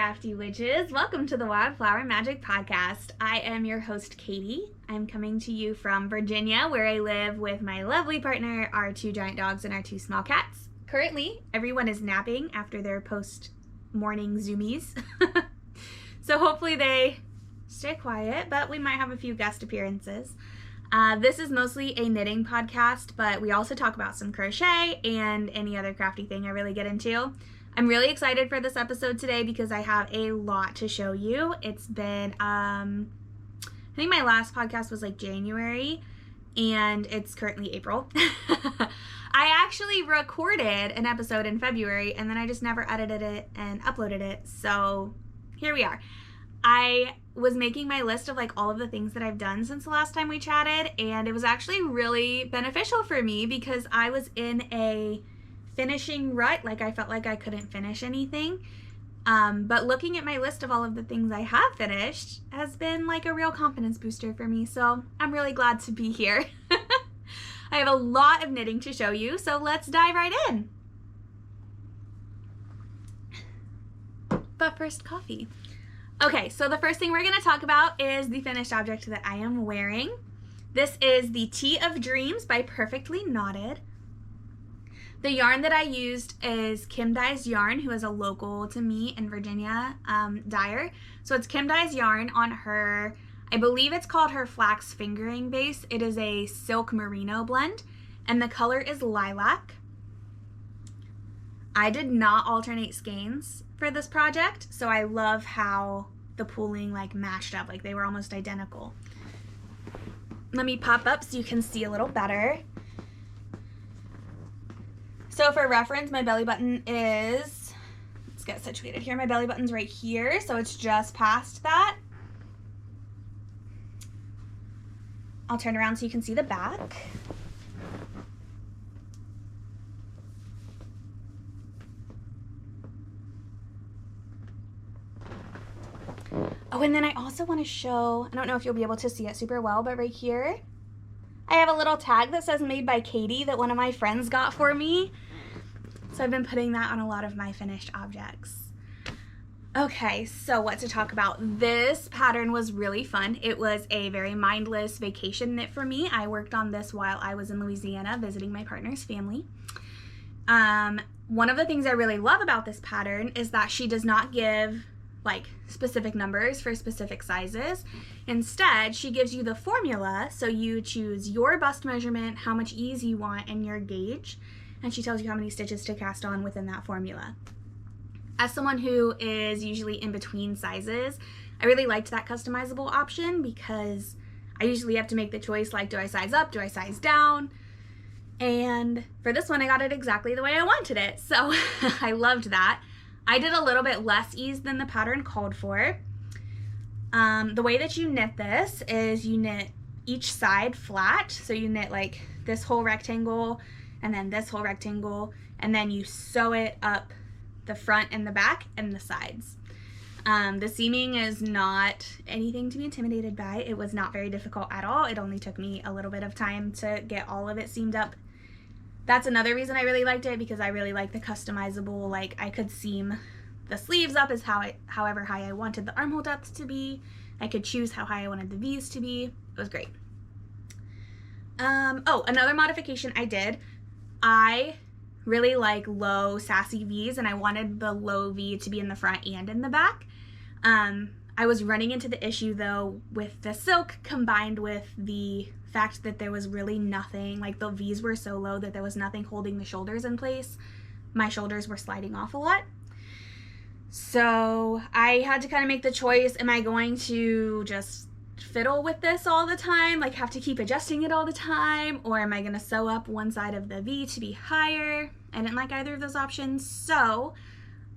crafty witches. Welcome to the Wildflower Magic Podcast. I am your host, Katie. I'm coming to you from Virginia, where I live with my lovely partner, our 2 giant dogs, and our 2 small cats. Currently, everyone is napping after their post-morning zoomies. So hopefully they stay quiet, but we might have a few guest appearances. This is mostly a knitting podcast, but we also talk about some crochet and any other crafty thing I really get into. I'm really excited for this episode today because I have a lot to show you. It's been, I think my last podcast was like January, and it's currently April. I actually recorded an episode in February, and then I just never edited it and uploaded it, so here we are. I was making my list of like all of the things that I've done since the last time we chatted, and it was actually really beneficial for me because I was in a finishing rut. Like I felt like I couldn't finish anything. But looking at my list of all of the things I have finished has been like a real confidence booster for me. So I'm really glad to be here. I have a lot of knitting to show you, so let's dive right in. But first, coffee. Okay, so the first thing we're going to talk about is the finished object that I am wearing. This is the Tea of Dreams by Perfectly Knotted. The yarn that I used is Kim Dye's yarn, who is a local to me in Virginia dyer. So it's Kim Dye's yarn on her, I believe it's called her Flax Fingering base. It is a silk merino blend, and the color is Lilac. I did not alternate skeins for this project, so I love how the pooling like mashed up, like they were almost identical. Let me pop up so you can see a little better. So for reference, my belly button is, let's get situated here. My belly button's right here, so it's just past that. I'll turn around so you can see the back. Oh, and then I also want to show, I don't know if you'll be able to see it super well, but right here, I have a little tag that says made by Katie that one of my friends got for me. So I've been putting that on a lot of my finished objects. Okay, so what to talk about? This pattern was really fun. It was a very mindless vacation knit for me. I worked on this while I was in Louisiana visiting my partner's family. One of the things I really love about this pattern is that she does not give like specific numbers for specific sizes. Instead, she gives you the formula, so you choose your bust measurement, how much ease you want, and your gauge, and she tells you how many stitches to cast on within that formula. As someone who is usually in between sizes, I really liked that customizable option because I usually have to make the choice like, do I size up, do I size down? And for this one, I got it exactly the way I wanted it, so I loved that. I did a little bit less ease than the pattern called for. The way that you knit this is you knit each side flat. So you knit like this whole rectangle and then this whole rectangle, and then you sew it up the front and the back and the sides. The seaming is not anything to be intimidated by. It was not very difficult at all. It only took me a little bit of time to get all of it seamed up. That's another reason I really liked it, because I really like the customizable, like I could seam the sleeves up as however high I wanted the armhole depth to be. I could choose how high I wanted the V's to be. It was great. Oh, another modification I did, I really like low sassy V's, and I wanted the low V to be in the front and in the back. I was running into the issue though with the silk combined with the fact that there was really nothing, like the V's were so low that there was nothing holding the shoulders in place. My shoulders were sliding off a lot. So I had to kind of make the choice, am I going to just fiddle with this all the time, like have to keep adjusting it all the time, or am I going to sew up one side of the V to be higher? I didn't like either of those options, so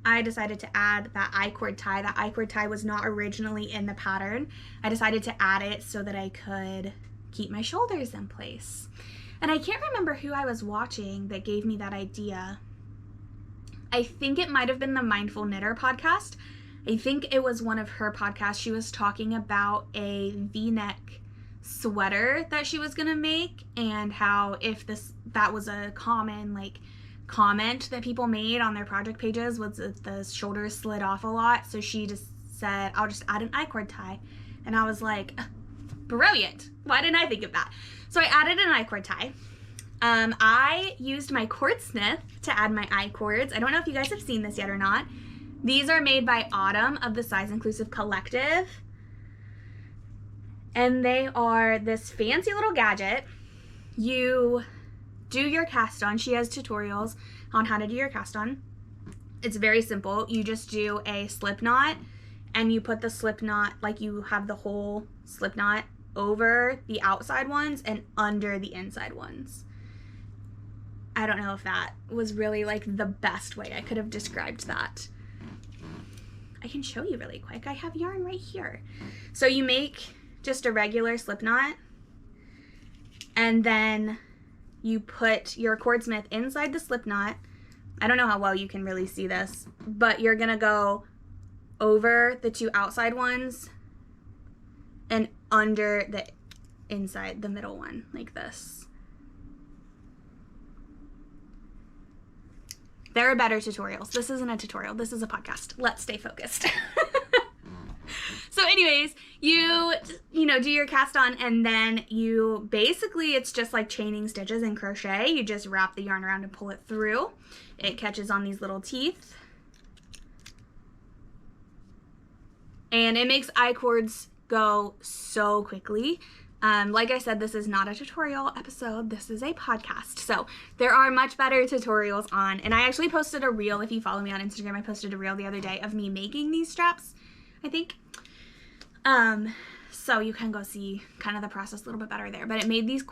I decided to add that I-cord tie. That I-cord tie was not originally in the pattern. I decided to add it so that I could keep my shoulders in place. And I can't remember who I was watching that gave me that idea. I think it might have been the Mindful Knitter podcast. I think it was one of her podcasts. She was talking about a V-neck sweater that she was gonna make, and how if that was a common like comment that people made on their project pages was that the shoulders slid off a lot. So she just said, I'll just add an I-cord tie. And I was like, brilliant. Why didn't I think of that? So I added an I-cord tie. I used my CORDSMITH to add my I-cords. I don't know if you guys have seen this yet or not. These are made by Autumn of the Size Inclusive Collective. And they are this fancy little gadget. You do your cast on. She has tutorials on how to do your cast on. It's very simple. You just do a slip knot and you put the slip knot, like you have the whole slip knot over the outside ones and under the inside ones. I don't know if that was really like the best way I could have described that. I can show you really quick. I have yarn right here. So you make just a regular slip knot and then you put your CORDSMITH inside the slip knot. I don't know how well you can really see this, but you're gonna go over the two outside ones and under the inside, the middle one, like this. There are better tutorials. This isn't a tutorial. This is a podcast. Let's stay focused. So anyways, you know, do your cast on and then you basically, it's just like chaining stitches in crochet. You just wrap the yarn around and pull it through. It catches on these little teeth. And it makes I-cords go so quickly. Like I said, this is not a tutorial episode. This is a podcast. So there are much better tutorials on. And I actually posted a reel. If you follow me on Instagram, I posted a reel the other day of me making these straps, I think. So you can go see kind of the process a little bit better there. But it made these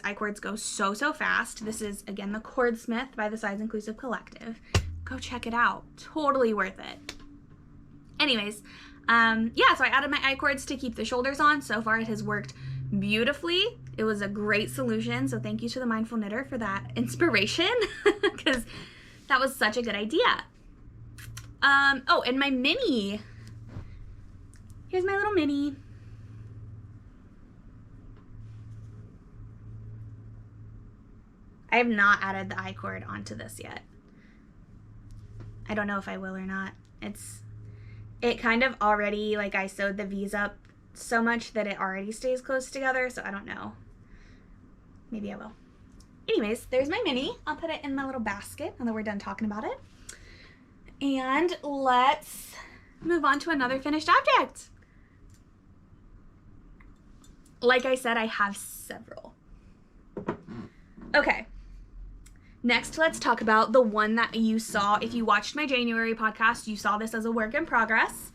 I-cords go so fast. This is, again, the CORDSMITH by the Size Inclusive Collective. Go check it out. Totally worth it. Anyways, yeah, so I added my I-cords to keep the shoulders on. So far it has worked beautifully. It was a great solution. So thank you to the Mindful Knitter for that inspiration because that was such a good idea. Oh, and my mini. Here's my little mini. I have not added the I-cord onto this yet. I don't know if I will or not. It kind of already, like I sewed the V's up so much that it already stays close together, so I don't know. Maybe I will. Anyways, there's my mini. I'll put it in my little basket now that we're done talking about it. And let's move on to another finished object. Like I said, I have several. Okay. Next, let's talk about the one that you saw. If you watched my January podcast, you saw this as a work in progress.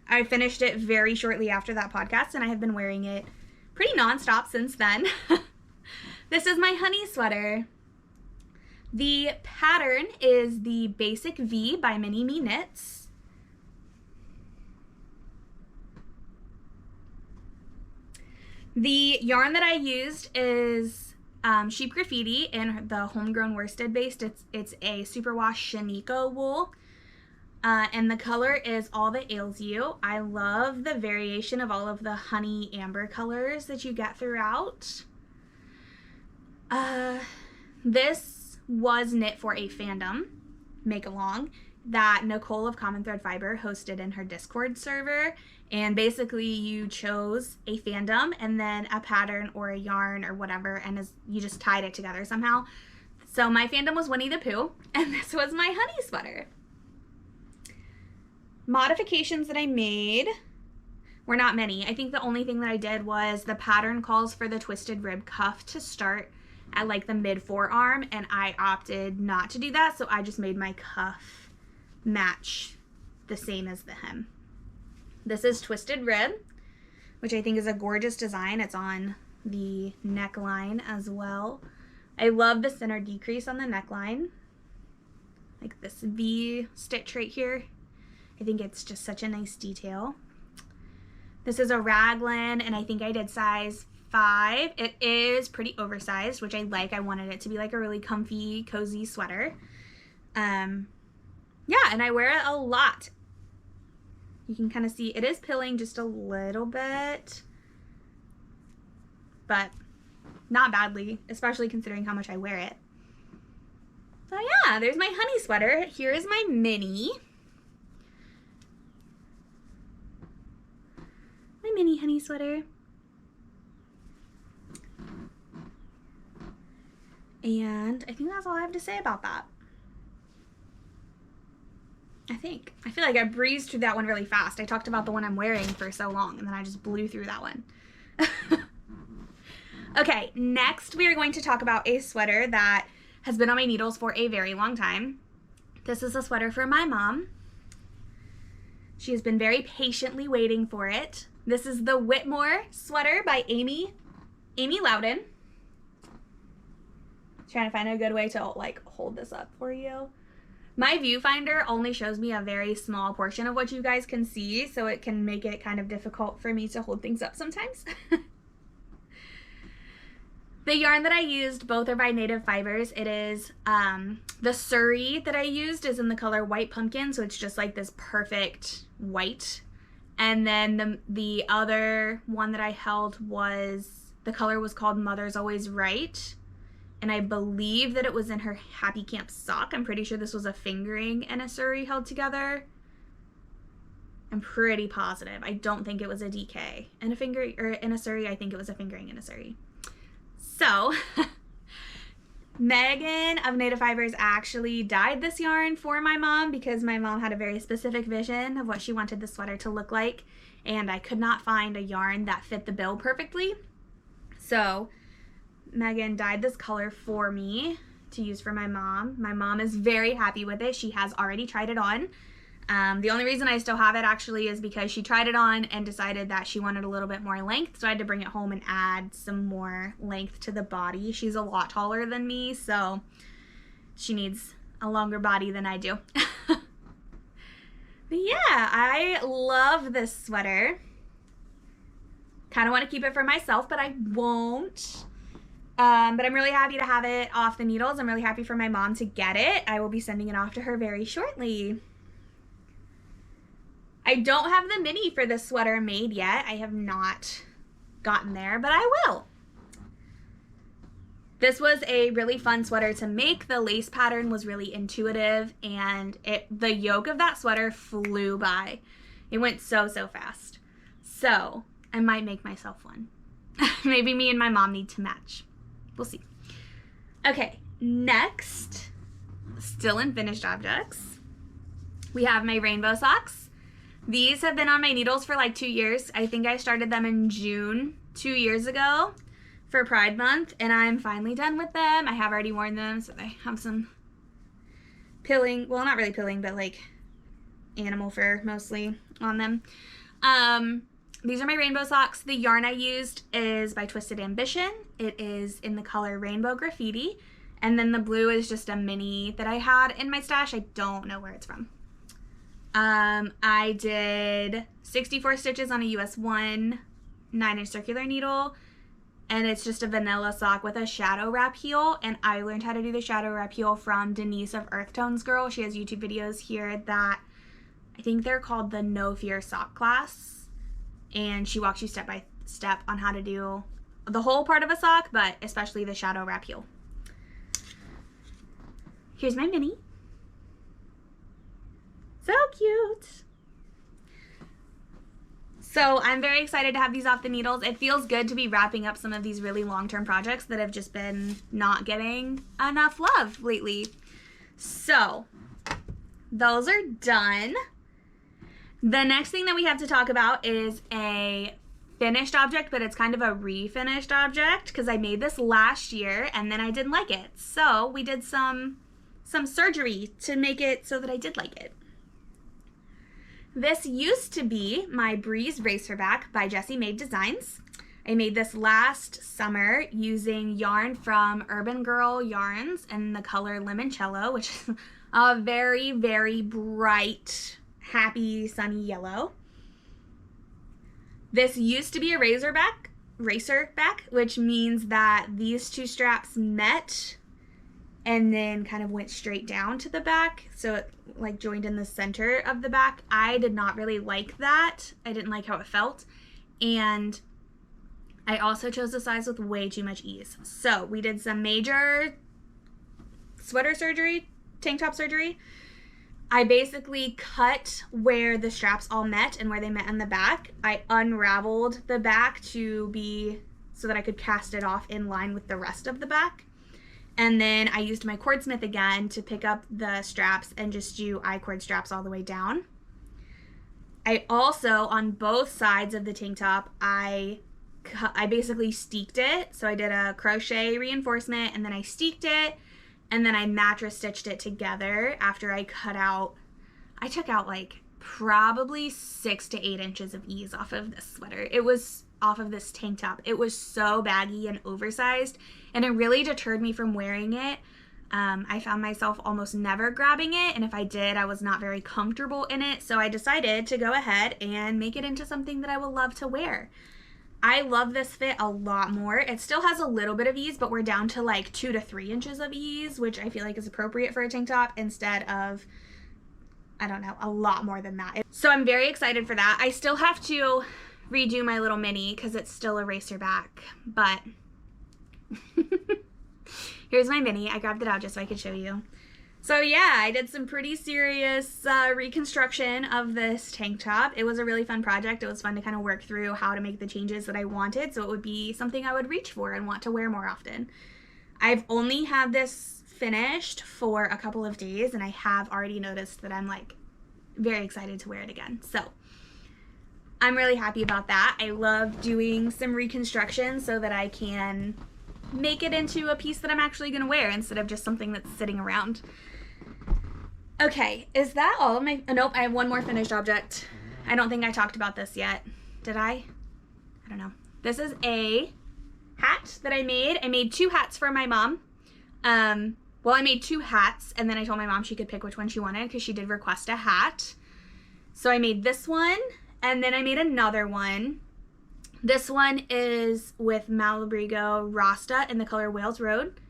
I finished it very shortly after that podcast, and I have been wearing it pretty nonstop since then. This is my honey sweater. The pattern is the Basic V by Minimi Knits. The yarn that I used is Sheep Graffiti in the Homegrown Worsted based. It's a superwash Shiniko wool. And the color is All That Ails You. I love the variation of all of the honey amber colors that you get throughout. This was knit for a fandom make-along that Nicole of Common Thread Fiber hosted in her Discord server. And basically you chose a fandom and then a pattern or a yarn or whatever, and you just tied it together somehow. So my fandom was Winnie the Pooh, and this was my honey sweater. Modifications that I made were not many. I think the only thing that I did was the pattern calls for the twisted rib cuff to start at like the mid forearm, and I opted not to do that, so I just made my cuff match the same as the hem. This is Twisted Rib, which I think is a gorgeous design. It's on the neckline as well. I love the center decrease on the neckline, like this V stitch right here. I think it's just such a nice detail. This is a raglan, and I think I did size 5. It is pretty oversized, which I like. I wanted it to be like a really comfy, cozy sweater. Yeah, and I wear it a lot. You can kind of see it is pilling just a little bit, but not badly, especially considering how much I wear it. So yeah, there's my honey sweater. Here is my mini. My mini honey sweater. And I think that's all I have to say about that. I feel like I breezed through that one really fast. I talked about the one I'm wearing for so long, and then I just blew through that one. Okay, next we are going to talk about a sweater that has been on my needles for a very long time. This is a sweater for my mom. She has been very patiently waiting for it. This is the Whitmoor sweater by Amy Louden. Trying to find a good way to like hold this up for you. My viewfinder only shows me a very small portion of what you guys can see, so it can make it kind of difficult for me to hold things up sometimes. The yarn that I used, both are by Native Fibers. It is the suri that I used is in the color White Pumpkin, so it's just like this perfect white. And then the other one that I held the color was called Mother's Always Right. And I believe that it was in her Happy Camp sock. I'm pretty sure this was a fingering and a suri held together. I'm pretty positive. I don't think it was a DK. And a fingering, or in a suri, I think it was a fingering and a suri. So, Megan of Native Fibers actually dyed this yarn for my mom because my mom had a very specific vision of what she wanted the sweater to look like. And I could not find a yarn that fit the bill perfectly. So, Megan dyed this color for me to use for my mom. My mom is very happy with it. She has already tried it on. The only reason I still have it actually is because she tried it on and decided that she wanted a little bit more length, so I had to bring it home and add some more length to the body. She's a lot taller than me, so she needs a longer body than I do. But yeah, I love this sweater. Kind of want to keep it for myself, but I won't. But I'm really happy to have it off the needles. I'm really happy for my mom to get it. I will be sending it off to her very shortly. I don't have the mini for this sweater made yet. I have not gotten there, but I will. This was a really fun sweater to make. The lace pattern was really intuitive, and the yoke of that sweater flew by. It went so fast. So I might make myself one. Maybe me and my mom need to match. We'll see. Okay, next, still in finished objects, we have my rainbow socks. These have been on my needles for like 2 years. I think I started them in June 2 years ago for Pride Month, and I'm finally done with them. I have already worn them, so they have some pilling, well, not really pilling, but like animal fur mostly on them. These are my rainbow socks. The yarn I used is by Twisted Ambition. It is in the color Rainbow Graffiti. And then the blue is just a mini that I had in my stash. I don't know where it's from. I did 64 stitches on a US 1 9-inch circular needle. And it's just a vanilla sock with a shadow wrap heel. And I learned how to do the shadow wrap heel from Denise of earthtonesgirl. She has YouTube videos here that I think they're called the No Fear Sock Class. And she walks you step by step on how to do the whole part of a sock, but especially the shadow wrap heel. Here's my mini. So cute. So I'm very excited to have these off the needles. It feels good to be wrapping up some of these really long-term projects that have just been not getting enough love lately. So those are done. The next thing that we have to talk about is a finished object, but it's kind of a refinished object because I made this last year and then I didn't like it. So we did some surgery to make it so that I did like it. This used to be my Breeze Racerback by Jessie Maed Designs. I made this last summer using yarn from Urban Girl Yarns in the color Limoncello, which is a very, very bright, happy, sunny yellow. This used to be a Racerback, which means that these two straps met and then kind of went straight down to the back, so it like joined in the center of the back. I did not really like that. I didn't like how it felt, and I also chose the size with way too much ease. So we did some major sweater surgery, tank top surgery, I basically cut where the straps all met and where they met in the back. I unraveled the back to be so that I could cast it off in line with the rest of the back. And then I used my CORDSMITH again to pick up the straps and just do I-cord straps all the way down. I also, on both sides of the tank top, I basically steeked it. So I did a crochet reinforcement and then I steeked it and then I mattress stitched it together after I took out like probably 6 to 8 inches of ease off of this sweater. It was off of this tank top. It was so baggy and oversized and it really deterred me from wearing it. I found myself almost never grabbing it, and if I did, I was not very comfortable in it, so I decided to go ahead and make it into something that I will love to wear. I love this fit a lot more. It still has a little bit of ease, but we're down to like 2 to 3 inches of ease, which I feel like is appropriate for a tank top instead of, I don't know, a lot more than that. So I'm very excited for that. I still have to redo my little mini because it's still a Racerback, but here's my mini. I grabbed it out just so I could show you. So yeah, I did some pretty serious reconstruction of this tank top. It was a really fun project. It was fun to kind of work through how to make the changes that I wanted so it would be something I would reach for and want to wear more often. I've only had this finished for a couple of days and I have already noticed that I'm like very excited to wear it again. So I'm really happy about that. I love doing some reconstruction so that I can make it into a piece that I'm actually going to wear instead of just something that's sitting around. Okay, is that all of my... nope, I have one more finished object. I don't think I talked about this yet. Did I? I don't know. This is a hat that I made. I made 2 hats for my mom. Well, I made 2 hats, and then I told my mom she could pick which one she wanted because she did request a hat. So I made this one, and then I made another one. This one is with Malabrigo Rasta in the color Wales Road.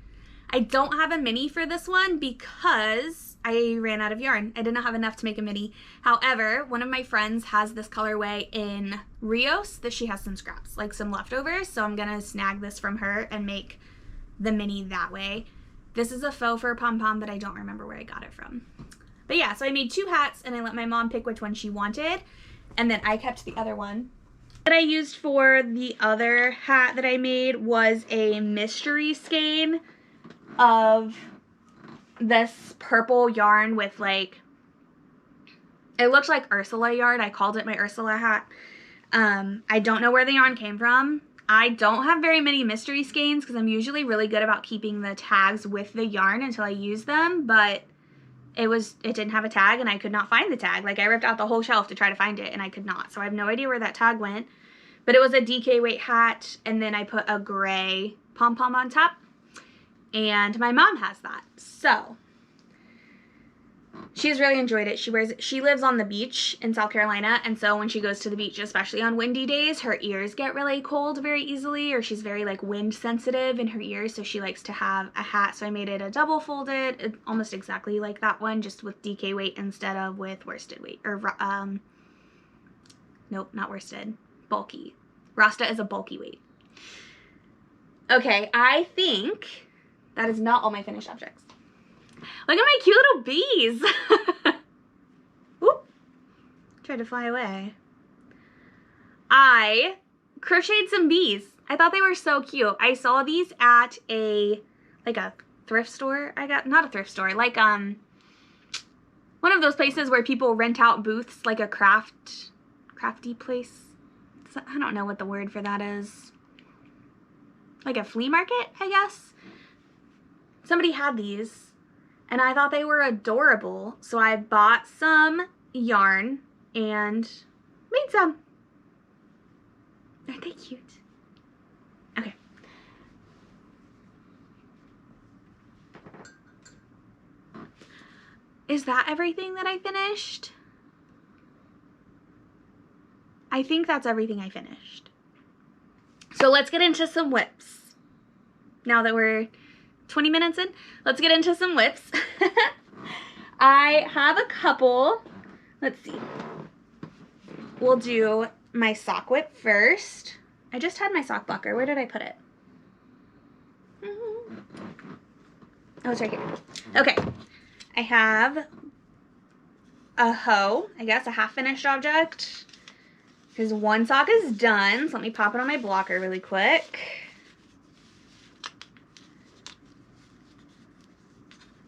I don't have a mini for this one because I ran out of yarn. I did not have enough to make a mini. However, one of my friends has this colorway in Rios that she has some scraps, like some leftovers. So I'm gonna snag this from her and make the mini that way. This is a faux fur pom-pom, but I don't remember where I got it from. But yeah, so I made 2 hats and I let my mom pick which one she wanted. And then I kept the other one. That I used for the other hat that I made was a mystery skein of this purple yarn with like, it looked like Ursula yarn. I called it my Ursula hat. I don't know where the yarn came from. I don't have very many mystery skeins because I'm usually really good about keeping the tags with the yarn until I use them, but it didn't have a tag and I could not find the tag. Like I ripped out the whole shelf to try to find it and I could not. So I have no idea where that tag went, but it was a DK weight hat and then I put a gray pom-pom on top and my mom has that. So she's really enjoyed it. She lives on the beach in South Carolina, and so when she goes to the beach, especially on windy days, her ears get really cold very easily, or she's very like wind sensitive in her ears, so she likes to have a hat. So I made it a double folded, almost exactly like that one, just with DK weight instead of with worsted weight, or nope, not worsted, bulky. Rasta is a bulky weight. Okay, I think that is not all my finished objects. Look at my cute little bees. Whoop. Tried to fly away. I crocheted some bees. I thought they were so cute. I saw these at a thrift store. Not a thrift store, like one of those places where people rent out booths, like a crafty place. I don't know what the word for that is. Like a flea market, I guess. Somebody had these. And I thought they were adorable, so I bought some yarn and made some. Aren't they cute? Okay. Is that everything that I finished? I think that's everything I finished. So let's get into some whips. Now that we're 20 minutes in, let's get into some whips. I have a couple. Let's see. We'll do my sock whip first. I just had my sock blocker. Where did I put it? Oh, it's right here. Okay. I have a hoe, I guess, a half-finished object. Because one sock is done, so let me pop it on my blocker really quick.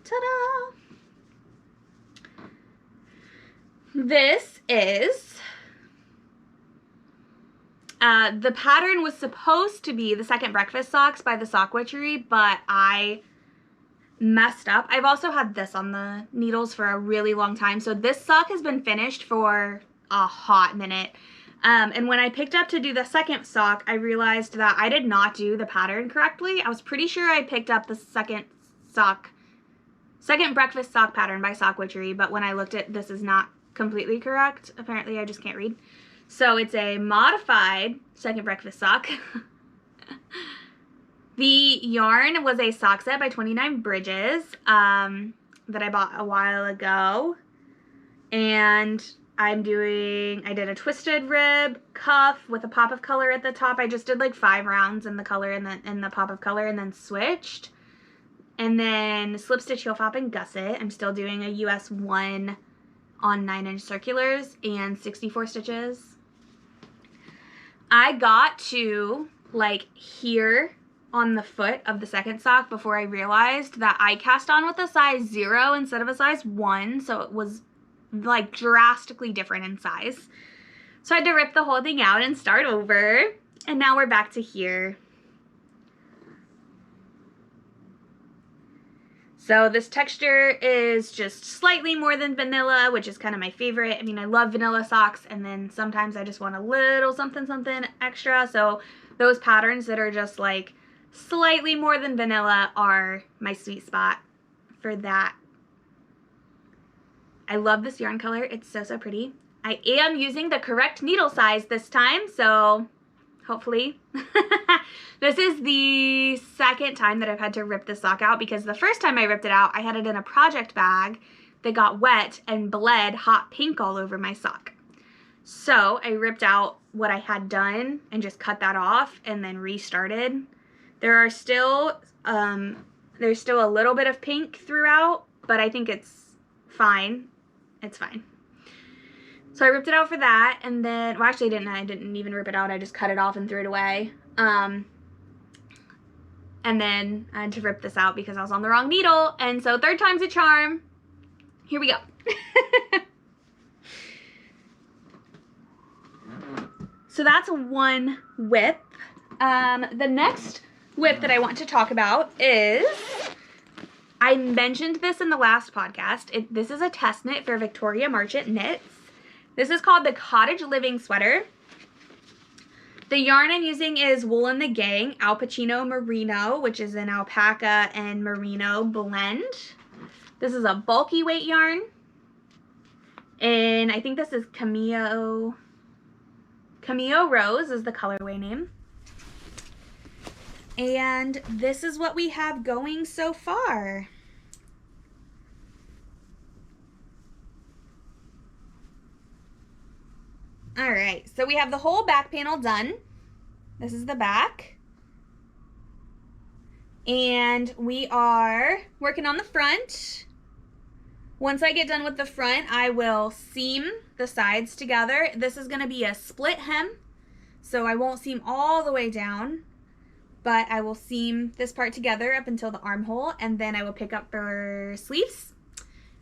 Ta-da! This is, the pattern was supposed to be the second breakfast socks by the Sock Witchery, but I messed up. I've also had this on the needles for a really long time, so this sock has been finished for a hot minute. And when I picked up to do the second sock, I realized that I did not do the pattern correctly. I was pretty sure I picked up the second breakfast sock pattern by Sock Witchery, but when I looked at this is not completely correct. Apparently I just can't read. So it's a modified second breakfast sock. The yarn was a sock set by 29 Bridges that I bought a while ago. And I did a twisted rib cuff with a pop of color at the top. I just did like 5 rounds in the color and the pop of color and then switched. And then slip stitch, heel flap, and gusset. I'm still doing a US 1 on 9-inch circulars and 64 stitches. I got to like here on the foot of the second sock before I realized that I cast on with a size 0 instead of a size 1, so it was like drastically different in size. So I had to rip the whole thing out and start over, and now we're back to here. So this texture is just slightly more than vanilla, which is kind of my favorite. I mean, I love vanilla socks, and then sometimes I just want a little something extra. So those patterns that are just like slightly more than vanilla are my sweet spot for that. I love this yarn color. It's so, so pretty. I am using the correct needle size this time, so hopefully. This is the second time that I've had to rip this sock out, because the first time I ripped it out, I had it in a project bag that got wet and bled hot pink all over my sock. So I ripped out what I had done and just cut that off and then restarted. There's still a little bit of pink throughout, but I think it's fine. It's fine. So I ripped it out for that, and then, well, actually I didn't even rip it out. I just cut it off and threw it away. And then I had to rip this out because I was on the wrong needle, and so third time's a charm. Here we go. So that's one whip. The next whip that I want to talk about is, I mentioned this in the last podcast. This is a test knit for Victoria Marchant Knits. This is called the Cottage Living Sweater. The yarn I'm using is Wool and the Gang Al Pacino Merino, which is an alpaca and merino blend. This is a bulky weight yarn. And I think this is Cameo Rose is the colorway name. And this is what we have going so far. Alright, so we have the whole back panel done. This is the back. And we are working on the front. Once I get done with the front, I will seam the sides together. This is going to be a split hem, so I won't seam all the way down, but I will seam this part together up until the armhole, and then I will pick up for sleeves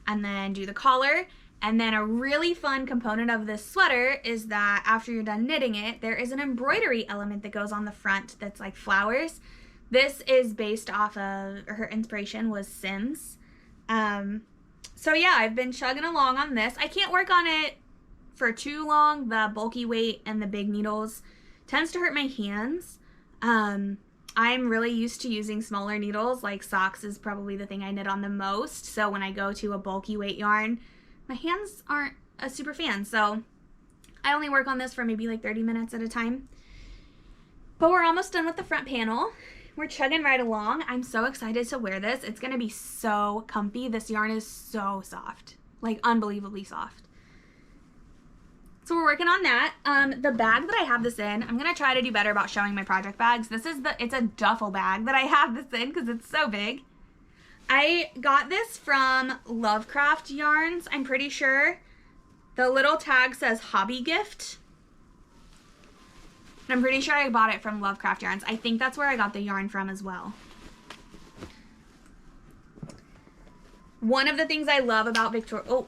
and then do the collar. And then a really fun component of this sweater is that after you're done knitting it, there is an embroidery element that goes on the front that's like flowers. This is based off of, her inspiration was Sims. So yeah, I've been chugging along on this. I can't work on it for too long. The bulky weight and the big needles tends to hurt my hands. I'm really used to using smaller needles. Like socks is probably the thing I knit on the most. So when I go to a bulky weight yarn, my hands aren't a super fan, so I only work on this for maybe like 30 minutes at a time. But we're almost done with the front panel. We're chugging right along. I'm so excited to wear this. It's going to be so comfy. This yarn is so soft, like unbelievably soft. So we're working on that. The bag that I have this in, I'm going to try to do better about showing my project bags. It's a duffel bag that I have this in because it's so big. I got this from Lovecraft Yarns, I'm pretty sure. The little tag says hobby gift. I'm pretty sure I bought it from Lovecraft Yarns. I think that's where I got the yarn from as well. One of the things I love about Victoria... Oh.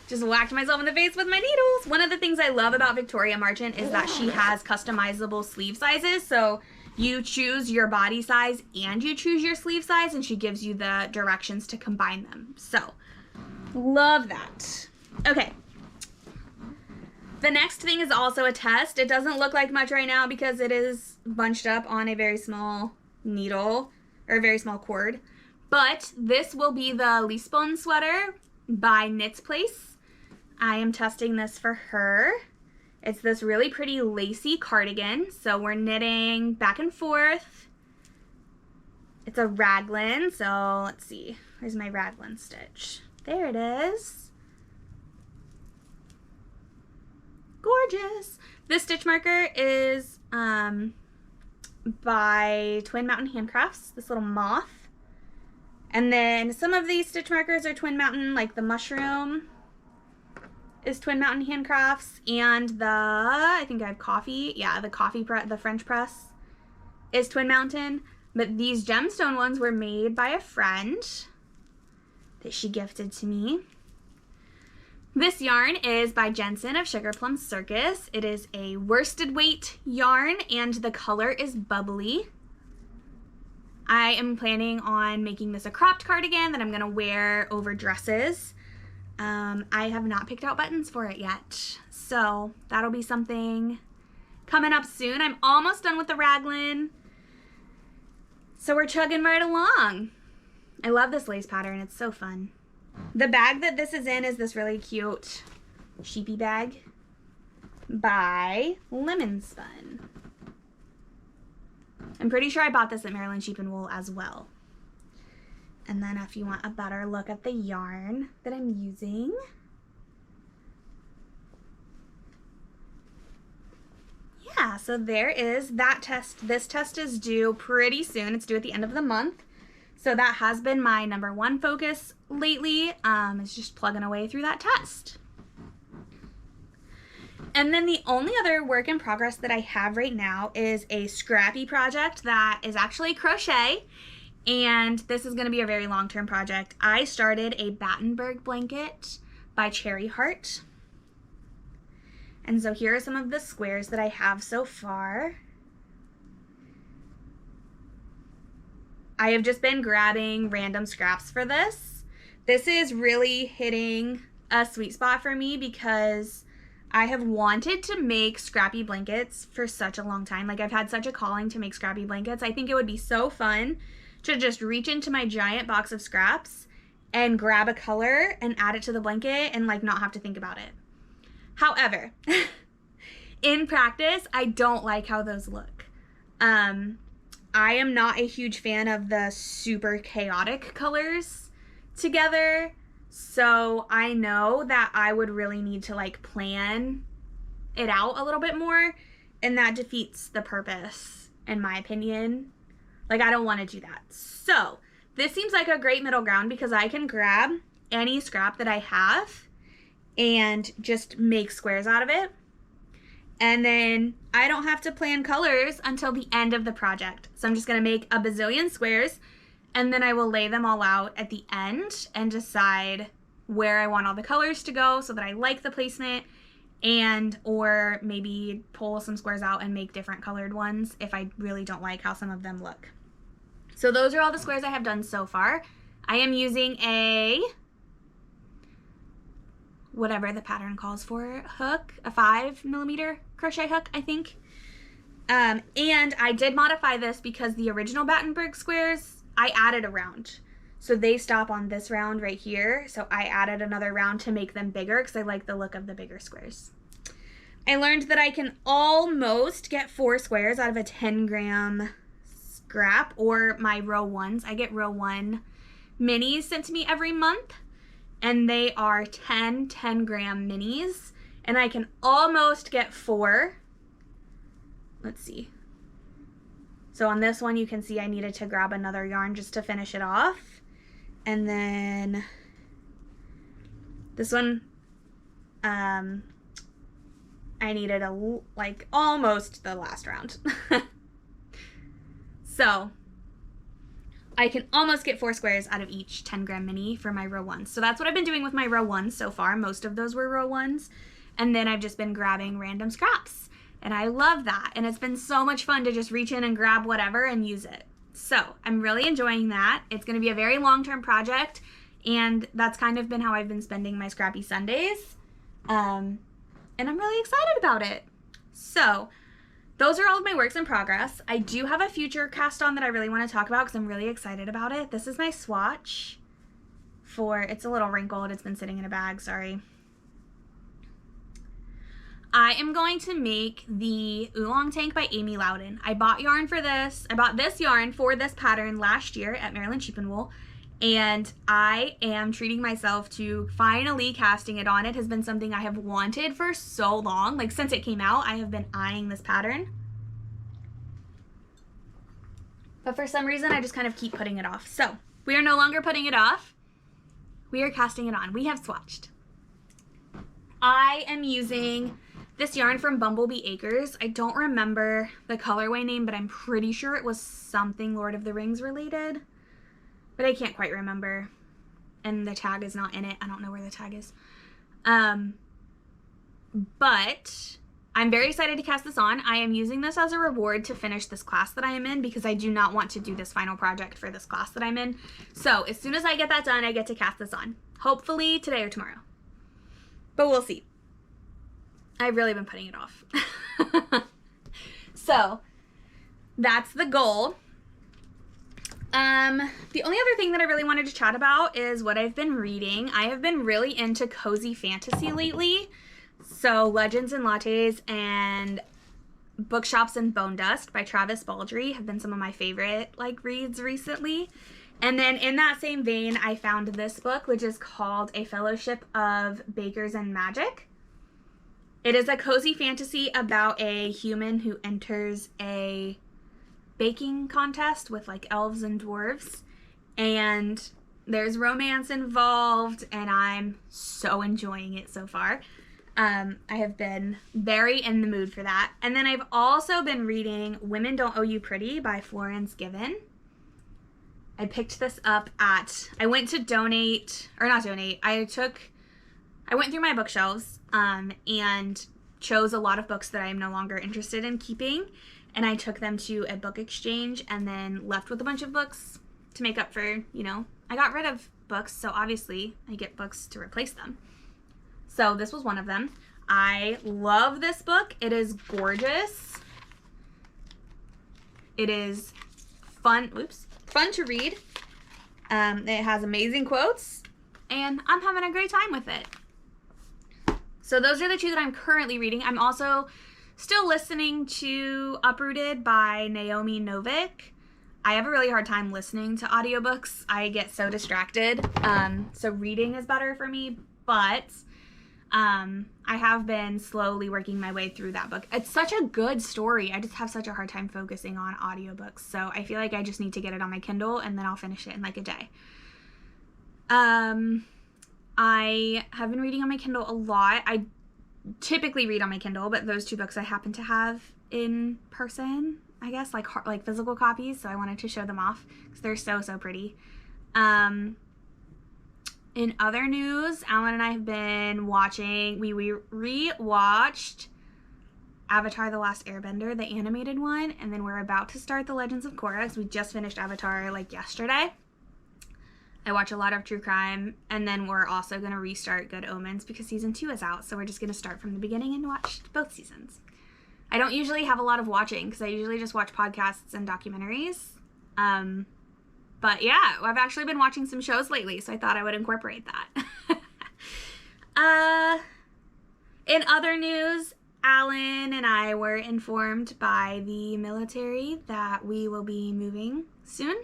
Just whacked myself in the face with my needles. One of the things I love about Victoria Marchant is that she has customizable sleeve sizes. So you choose your body size and you choose your sleeve size, and she gives you the directions to combine them. So, love that. Okay. The next thing is also a test. It doesn't look like much right now because it is bunched up on a very small needle, or a very small cord. But this will be the Lisbon sweater by Knits Place. I am testing this for her. It's this really pretty lacy cardigan. So we're knitting back and forth. It's a raglan. So let's see. Where's my raglan stitch? There it is. Gorgeous. This stitch marker is by Twin Mountain Handcrafts. This little moth. And then some of these stitch markers are Twin Mountain, like the mushroom is Twin Mountain Handcrafts, and I think I have coffee. Yeah, the French press is Twin Mountain. But these gemstone ones were made by a friend that she gifted to me. This yarn is by Jensen of Sugar Plum Circus. It is a worsted weight yarn, and the color is bubbly. I am planning on making this a cropped cardigan that I'm going to wear over dresses. I have not picked out buttons for it yet, so that'll be something coming up soon. I'm almost done with the raglan, so we're chugging right along. I love this lace pattern. It's so fun. The bag that this is in is this really cute sheepy bag by Lemon Spun. I'm pretty sure I bought this at Maryland Sheep and Wool as well. And then if you want a better look at the yarn that I'm using, yeah, so there is that test. This test is due pretty soon. It's due at the end of the month. So that has been my #1 focus lately, is just plugging away through that test. And then the only other work in progress that I have right now is a scrappy project that is actually crochet. And this is going to be a very long-term project. I started a Battenberg blanket by Cherry Heart. And so here are some of the squares that I have so far. I have just been grabbing random scraps for this. This is really hitting a sweet spot for me because I have wanted to make scrappy blankets for such a long time. Like, I've had such a calling to make scrappy blankets. I think it would be so fun to just reach into my giant box of scraps and grab a color and add it to the blanket and like not have to think about it. However, in practice, I don't like how those look. I am not a huge fan of the super chaotic colors together. So I know that I would really need to like plan it out a little bit more, and that defeats the purpose, in my opinion. Like, I don't want to do that. So this seems like a great middle ground because I can grab any scrap that I have and just make squares out of it. And then I don't have to plan colors until the end of the project. So I'm just going to make a bazillion squares, and then I will lay them all out at the end and decide where I want all the colors to go so that I like the placement, and or maybe pull some squares out and make different colored ones if I really don't like how some of them look. So those are all the squares I have done so far. I am using a, whatever the pattern calls for, hook, a 5mm crochet hook, I think. And I did modify this because the original Battenberg squares, I added a round. So they stop on this round right here. So I added another round to make them bigger because I like the look of the bigger squares. I learned that I can almost get 4 squares out of a 10-gram scrap, or my row 1s. I get row 1 minis sent to me every month, and they are 10-gram minis, and I can almost get 4. Let's see. So on this one, you can see I needed to grab another yarn just to finish it off. And then this one, I needed almost the last round. So I can almost get 4 squares out of each 10 gram mini for my row 1. So that's what I've been doing with my row 1 so far. Most of those were row 1s. And then I've just been grabbing random scraps. And I love that. And it's been so much fun to just reach in and grab whatever and use it. So I'm really enjoying that. It's going to be a very long-term project. And that's kind of been how I've been spending my Scrappy Sundays. And I'm really excited about it. So those are all of my works in progress. I do have a future cast on that I really want to talk about because I'm really excited about it. This is my swatch for, it's a little wrinkled. It's been sitting in a bag, sorry. I am going to make the Oolong Tank by Amy Louden. I bought yarn for this. I bought this yarn for this pattern last year at Maryland Sheep and Wool. And I am treating myself to finally casting it on. It has been something I have wanted for so long. Like since it came out, I have been eyeing this pattern. But for some reason, I just kind of keep putting it off. So we are no longer putting it off. We are casting it on. We have swatched. I am using this yarn from Bumblebee Acres. I don't remember the colorway name, but I'm pretty sure it was something Lord of the Rings related. But I can't quite remember. And the tag is not in it. I don't know where the tag is. But I'm very excited to cast this on. I am using this as a reward to finish this class that I am in because I do not want to do this final project for this class that I'm in. So as soon as I get that done, I get to cast this on. Hopefully today or tomorrow. But we'll see. I've really been putting it off. So that's the goal. The only other thing that I really wanted to chat about is what I've been reading. I have been really into cozy fantasy lately. So Legends and Lattes and Bookshops and Bone Dust by Travis Baldree have been some of my favorite reads recently. And then in that same vein, I found this book, which is called A Fellowship of Bakers and Magic. It is a cozy fantasy about a human who enters a baking contest with elves and dwarves, and there's romance involved, and I'm so enjoying it so far. I have been very in the mood for that. And then I've also been reading Women Don't Owe You Pretty by Florence Given. I picked this up I went to donate, or not donate, I went through my bookshelves and chose a lot of books that I am no longer interested in keeping. And I took them to a book exchange and then left with a bunch of books to make up for, I got rid of books, so obviously I get books to replace them. So this was one of them. I love this book. It is gorgeous. It is fun to read. It has amazing quotes, and I'm having a great time with it. So those are the two that I'm currently reading. I'm also still listening to Uprooted by Naomi Novik. I have a really hard time listening to audiobooks. I get so distracted. So reading is better for me, but I have been slowly working my way through that book. It's such a good story. I just have such a hard time focusing on audiobooks. So I feel like I just need to get it on my Kindle and then I'll finish it in a day. I have been reading on my Kindle a lot. I typically read on my Kindle, but those two books I happen to have in person, I guess, like physical copies, so I wanted to show them off because they're so pretty. In other news, Alan and I have been watching, we re-watched Avatar: The Last Airbender, the animated one, and then we're about to start The Legends of Korra because we just finished Avatar yesterday. I watch a lot of true crime, and then we're also going to restart Good Omens because season 2 is out, so we're just going to start from the beginning and watch both seasons. I don't usually have a lot of watching because I usually just watch podcasts and documentaries. But yeah, I've actually been watching some shows lately, so I thought I would incorporate that. In other news, Alan and I were informed by the military that we will be moving soon.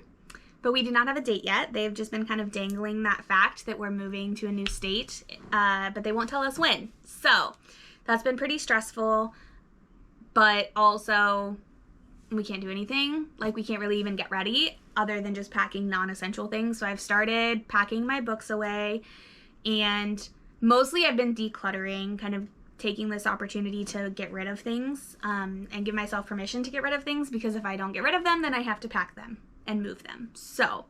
But we do not have a date yet. They've just been kind of dangling that fact that we're moving to a new state, but they won't tell us when. So that's been pretty stressful, but also we can't do anything. Like, we can't really even get ready other than just packing non-essential things. So I've started packing my books away, and mostly I've been decluttering, kind of taking this opportunity to get rid of things, and give myself permission to get rid of things, because if I don't get rid of them, then I have to pack them and move them. So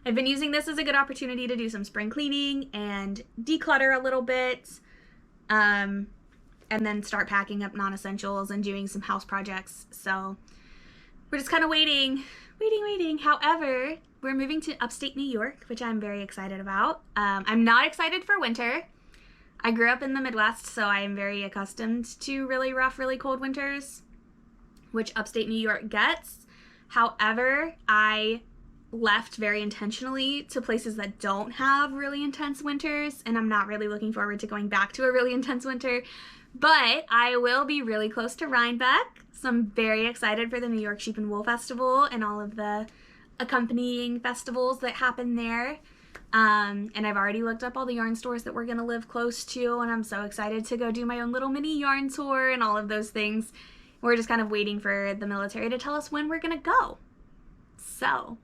I've been using this as a good opportunity to do some spring cleaning and declutter a little bit, and then start packing up non-essentials and doing some house projects. So we're just kind of waiting. However, we're moving to upstate New York, which I'm very excited about. I'm not excited for winter. I grew up in the Midwest, so I am very accustomed to really rough, really cold winters, which upstate New York gets. However, I left very intentionally to places that don't have really intense winters, and I'm not really looking forward to going back to a really intense winter. But I will be really close to Racerback, so I'm very excited for the New York Sheep and Wool Festival and all of the accompanying festivals that happen there. And I've already looked up all the yarn stores that we're going to live close to, and I'm so excited to go do my own little mini yarn tour and all of those things. We're just kind of waiting for the military to tell us when we're going to go. So,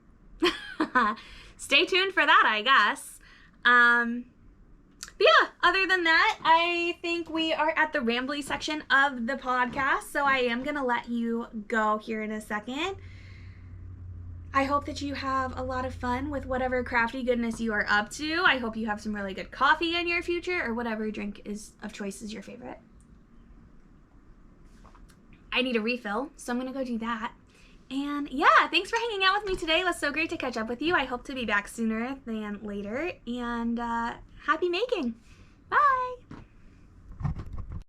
stay tuned for that, I guess. But yeah, other than that, I think we are at the rambly section of the podcast, so I am going to let you go here in a second. I hope that you have a lot of fun with whatever crafty goodness you are up to. I hope you have some really good coffee in your future, or whatever drink is of choice is your favorite. I need a refill, so I'm going to go do that. And yeah, thanks for hanging out with me today. It was so great to catch up with you. I hope to be back sooner than later. And happy making. Bye.